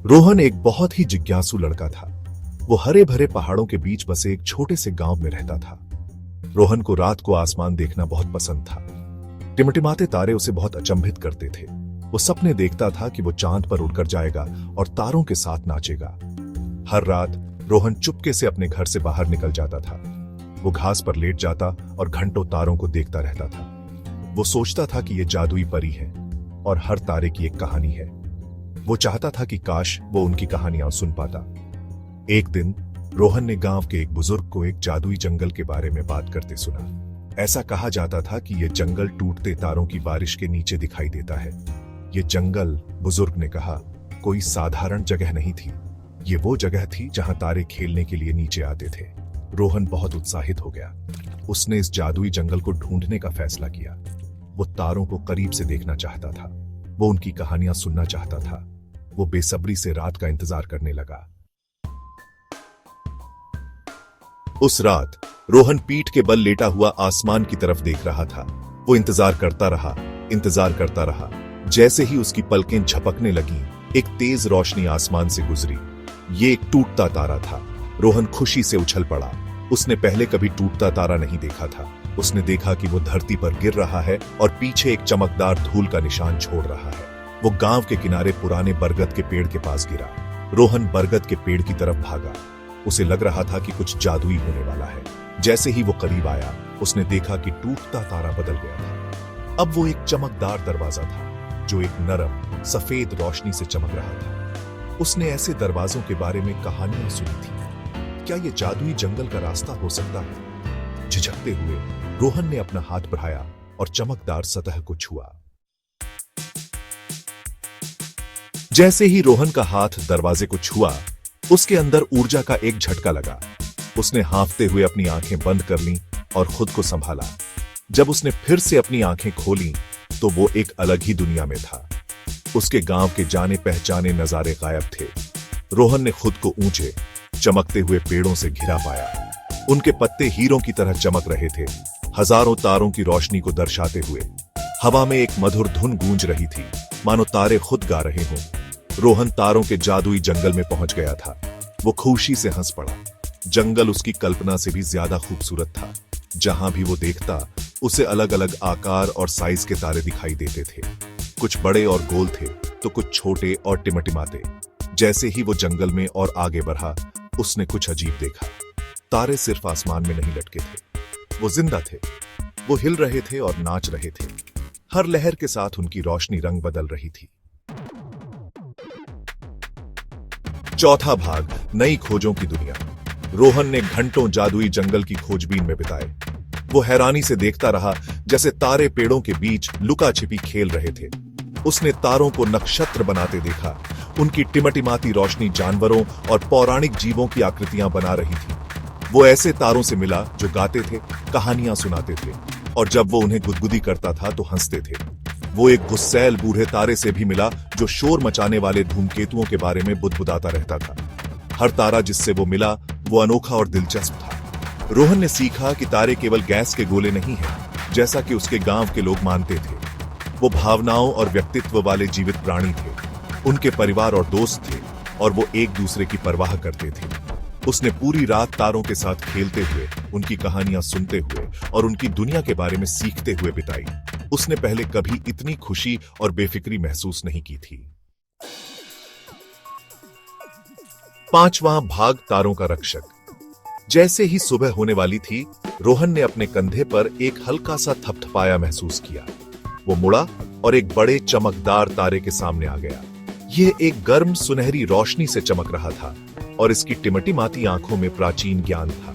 रोहन एक बहुत ही जिज्ञासु लड़का था। वो हरे भरे पहाड़ों के बीच बसे एक छोटे से गांव में रहता था। रोहन को रात को आसमान देखना बहुत पसंद था। टिमटिमाते तारे उसे बहुत अचंभित करते थे। वो सपने देखता था कि वो चांद पर उड़कर जाएगा और तारों के साथ नाचेगा। हर रात रोहन चुपके से अपने घर से बाहर निकल जाता था। वो घास पर लेट जाता और घंटों तारों को देखता रहता था। वो सोचता था कि ये जादुई परी है और हर तारे की एक कहानी है। वो चाहता था कि काश वो उनकी कहानियां सुन पाता। एक दिन रोहन ने गांव के एक बुजुर्ग को एक जादुई जंगल के बारे में बात करते सुना। ऐसा कहा जाता था कि यह जंगल टूटते तारों की बारिश के नीचे दिखाई देता है। ये जंगल, बुजुर्ग ने कहा, कोई साधारण जगह नहीं थी। ये वो जगह थी जहां तारे खेलने के लिए नीचे आते थे। रोहन बहुत उत्साहित हो गया। उसने इस जादुई जंगल को ढूंढने का फैसला किया। वो तारों को करीब से देखना चाहता था। वो उनकी कहानियां सुनना चाहता था। वो बेसब्री से रात का इंतजार करने लगा। उस रात रोहन पीठ के बल लेटा हुआ आसमान की तरफ देख रहा था। वो इंतजार करता रहा, इंतजार करता रहा। जैसे ही उसकी पलकें झपकने लगीं, एक तेज रोशनी आसमान से गुजरी। ये एक टूटता तारा था। रोहन खुशी से उछल पड़ा। उसने पहले कभी टूटता तारा नहीं देखा था। उसने देखा कि वो धरती पर गिर रहा है और पीछे एक चमकदार धूल का निशान छोड़ रहा है। वो गांव के किनारे पुराने बरगद के पेड़ के पास गिरा। रोहन बरगद के पेड़ की तरफ भागा। उसे लग रहा था कि कुछ जादुई होने वाला है। जैसे ही वो करीब आया, उसने देखा कि टूटता तारा बदल गया था। अब वो एक चमकदार दरवाजा था जो एक नरम सफेद रोशनी से चमक रहा था। उसने ऐसे दरवाजों के बारे में कहानियां सुनी थी। क्या ये जादुई जंगल का रास्ता हो सकता है? झिझकते हुए रोहन ने अपना हाथ बढ़ाया और चमकदार सतह को छुआ। जैसे ही रोहन का हाथ दरवाजे को छुआ, उसके अंदर ऊर्जा का एक झटका लगा। उसने हांफते हुए अपनी आंखें बंद कर लीं और खुद को संभाला। जब उसने फिर से अपनी आंखें खोलीं, तो वो एक अलग ही दुनिया में था। उसके गांव के जाने पहचाने नजारे गायब थे। रोहन ने खुद को ऊंचे चमकते हुए पेड़ों से घिरा पाया। उनके पत्ते हीरों की तरह चमक रहे थे, हजारों तारों की रोशनी को दर्शाते हुए। हवा में एक मधुर धुन गूंज रही थी, मानो तारे खुद गा रहे हों। रोहन तारों के जादुई जंगल में पहुंच गया था। वो खुशी से हंस पड़ा। जंगल उसकी कल्पना से भी ज्यादा खूबसूरत था। जहां भी वो देखता, उसे अलग अलग आकार और साइज के तारे दिखाई देते थे। कुछ बड़े और गोल थे, तो कुछ छोटे और टिमटिमाते। जैसे ही वो जंगल में और आगे बढ़ा, उसने कुछ अजीब देखा। तारे सिर्फ आसमान में नहीं लटके थे, वो जिंदा थे। वो हिल रहे थे और नाच रहे थे। हर लहर के साथ उनकी रोशनी रंग बदल रही थी। चौथा भाग, नई खोजों की दुनिया। रोहन ने घंटों जादुई जंगल की खोजबीन में बिताए। वो हैरानी से देखता रहा जैसे तारे पेड़ों के बीच लुका छिपी खेल रहे थे। उसने तारों को नक्षत्र बनाते देखा। उनकी टिमटिमाती रोशनी जानवरों और पौराणिक जीवों की आकृतियां बना रही थी। वो ऐसे तारों से मिला जो गाते थे, कहानियां सुनाते थे, और जब वो उन्हें गुदगुदी करता था तो हंसते थे। वो एक गुस्सैल बूढ़े तारे से भी मिला जो शोर मचाने वाले धूमकेतुओं के बारे में बुदबुदाता रहता था। हर तारा जिससे वो मिला, वो अनोखा और दिलचस्प था। रोहन ने सीखा कि तारे केवल गैस के गोले नहीं हैं, जैसा कि उसके गांव के लोग मानते थे। वो भावनाओं और व्यक्तित्व वाले जीवित प्राणी थे। उनके परिवार और दोस्त थे, और वो एक दूसरे की परवाह करते थे। उसने पूरी रात तारों के साथ खेलते हुए, उनकी कहानियां सुनते हुए और उनकी दुनिया के बारे में सीखते हुए बिताई। उसने पहले कभी इतनी खुशी और बेफिक्री महसूस नहीं की थी। पांचवां भाग, तारों का रक्षक। जैसे ही सुबह होने वाली थी, रोहन ने अपने कंधे पर एक हल्का सा थपथपाया महसूस किया। वो मुड़ा और एक बड़े चमकदार तारे के सामने आ गया। यह एक गर्म सुनहरी रोशनी से चमक रहा था और इसकी टिमटिमाती आंखों में प्राचीन ज्ञान था।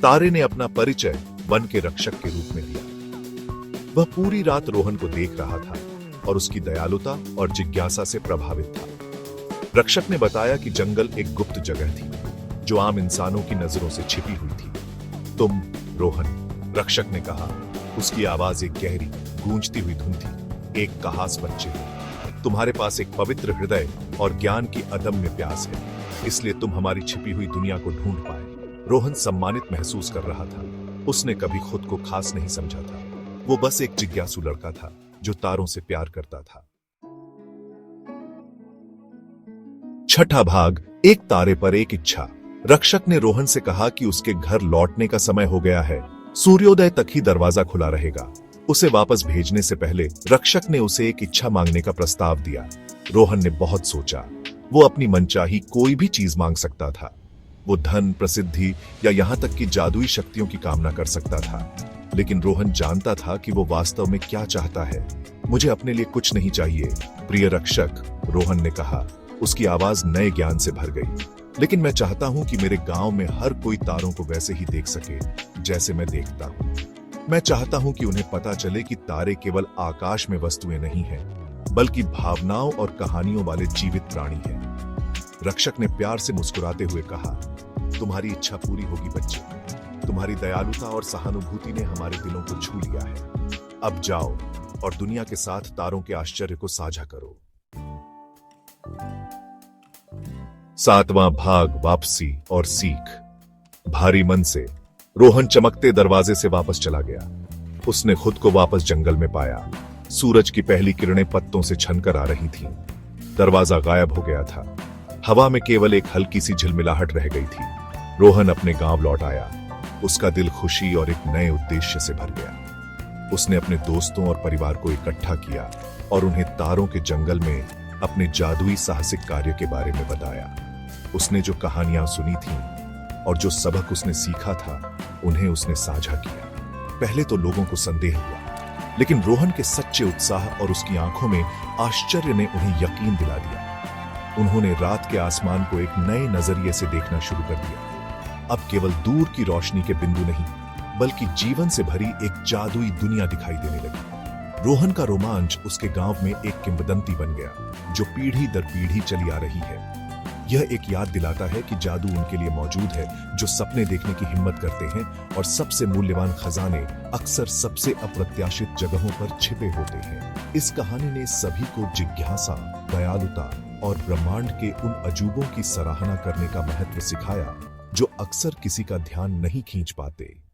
तारे ने अपना परिचय वन के रक्षक के रूप में लिया। वह पूरी रात रोहन को देख रहा था और उसकी दयालुता और जिज्ञासा से प्रभावित था। रक्षक ने बताया कि जंगल एक गुप्त जगह थी जो आम इंसानों की नजरों से छिपी हुई थी। तुम, रोहन, रक्षक ने कहा। उसकी आवाज एक गहरी गूंजती हुई धुन थी। एक कहास बच्चे हो। तुम्हारे पास एक पवित्र हृदय और ज्ञान की अदम्य प्यास है, इसलिए तुम हमारी छिपी हुई दुनिया को ढूंढ पाए। रोहन सम्मानित महसूस कर रहा था। उसने कभी खुद को खास नहीं समझा था। वो बस एक जिज्ञासु लड़का था जो तारों से प्यार करता था। छठा भाग, एक तारे पर एक इच्छा। रक्षक ने रोहन से कहा कि उसके घर लौटने का समय हो गया है, सूर्योदय तक ही दरवाजा खुला रहेगा। उसे वापस भेजने से पहले रक्षक ने उसे एक इच्छा मांगने का प्रस्ताव दिया। रोहन ने बहुत सोचा। वो अपनी मनचाही कोई भी चीज मांग सकता था। वो धन, प्रसिद्धि या यहां तक कि जादुई शक्तियों की कामना कर सकता था, लेकिन रोहन जानता था कि वो वास्तव में क्या चाहता है। मुझे अपने लिए कुछ नहीं चाहिए, प्रिय रक्षक, रोहन ने कहा। उसकी आवाज नए ज्ञान से भर गई। लेकिन मैं चाहता हूं कि मेरे गांव में हर कोई तारों को वैसे ही देख सके जैसे मैं देखता हूं। मैं चाहता हूं कि उन्हें पता चले कि तारे केवल आकाश में वस्तुएं नहीं हैं, बल्कि भावनाओं और कहानियों वाले जीवित प्राणी हैं। रक्षक ने प्यार से मुस्कुराते हुए कहा, तुम्हारी इच्छा पूरी होगी बच्चे। तुम्हारी दयालुता और सहानुभूति ने हमारे दिलों को छू लिया है। अब जाओ और दुनिया के साथ तारों के आश्चर्य को साझा करो। सातवां भाग, वापसी और सीख। भारी मन से रोहन चमकते दरवाजे से वापस चला गया। उसने खुद को वापस जंगल में पाया। सूरज की पहली किरणें पत्तों से छनकर आ रही थीं। दरवाजा गायब हो गया था। हवा में केवल एक हल्की सी झिलमिलाहट रह गई थी। रोहन अपने गांव लौट आया। उसका दिल खुशी और एक नए उद्देश्य से भर गया। उसने अपने दोस्तों और परिवार को इकट्ठा किया और उन्हें तारों के जंगल में अपने जादुई साहसिक कार्य के बारे में बताया। उसने जो कहानियां सुनी थीं और जो सबक उसने सीखा था, उन्हें उसने साझा किया। पहले तो लोगों को संदेह हुआ, लेकिन रोहन के सच्चे उत्साह और उसकी आंखों में आश्चर्य ने उन्हें यकीन दिला दिया। उन्होंने रात के आसमान को एक नए नजरिए से देखना शुरू कर दिया। अब केवल दूर की रोशनी के बिंदु नहीं, बल्कि जीवन से भरी एक जादुई दुनिया दिखाई देने लगी। रोहन का रोमांच उसके गांव में एक किंवदंती बन गया, जो पीढ़ी दर पीढ़ी चली आ रही है। यह एक याद दिलाता है कि जादू उनके लिए मौजूद है जो सपने देखने की हिम्मत करते हैं, और सबसे मूल्यवान खजाने अक्सर सबसे अप्रत्याशित जगहों पर छिपे होते हैं। इस कहानी ने सभी को जिज्ञासा, दयालुता और ब्रह्मांड के उन अजूबों की सराहना करने का महत्व सिखाया जो अक्सर किसी का ध्यान नहीं खींच पाते।